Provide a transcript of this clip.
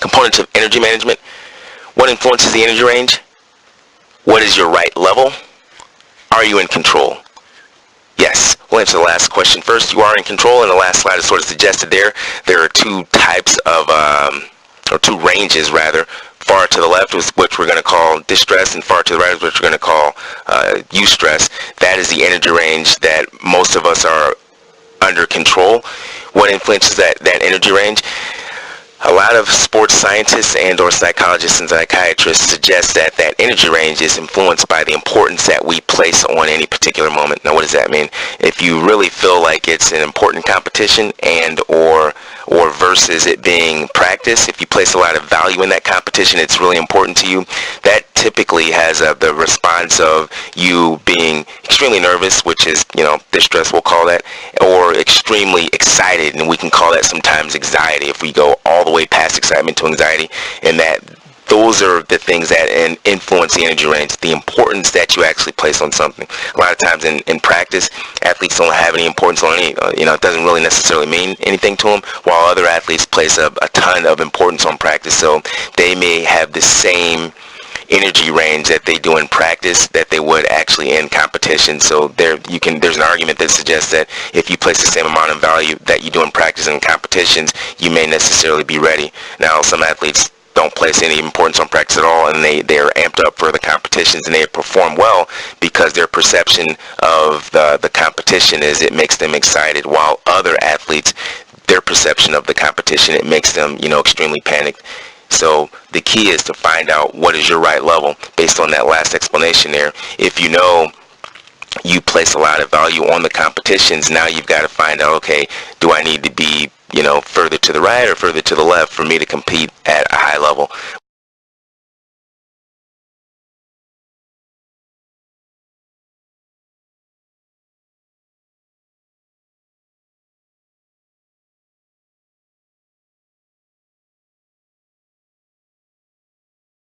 Components of energy management. What influences the energy range? What is your right level? Are you in control? Yes. We'll answer the last question first. You are in control, and the last slide is sort of suggested there. There are two types of, or two ranges rather. Far to the left is which we're going to call distress, and far to the right is which we're going to call eustress. That is the energy range that most of us are under control. What influences that energy range? A lot of sports scientists and or psychologists and psychiatrists suggest that that energy range is influenced by the importance that we place on any particular moment. Now, what does that mean? If you really feel like it's an important competition and or versus it being practice, if you place a lot of value in that competition, it's really important to you, that typically has the response of you being extremely nervous, which is, distress, we'll call that, or extremely excited, and we can call that sometimes anxiety if we go all the way past excitement to anxiety, and that those are the things that influence the energy range, the importance that you actually place on something. A lot of times in practice, athletes don't have any importance on any, it doesn't really necessarily mean anything to them, while other athletes place a ton of importance on practice. So they may have the same energy range that they do in practice that they would actually in competition. So there's an argument that suggests that if you place the same amount of value that you do in practice and in competitions, you may necessarily be ready. Now, some athletes don't place any importance on practice at all, and they're amped up for the competitions, and they perform well because their perception of the competition is it makes them excited, while other athletes, their perception of the competition, it makes them, extremely panicked. So the key is to find out what is your right level based on that last explanation there. If you place a lot of value on the competitions, now you've got to find out, okay, do I need to be, further to the right or further to the left for me to compete at a high level?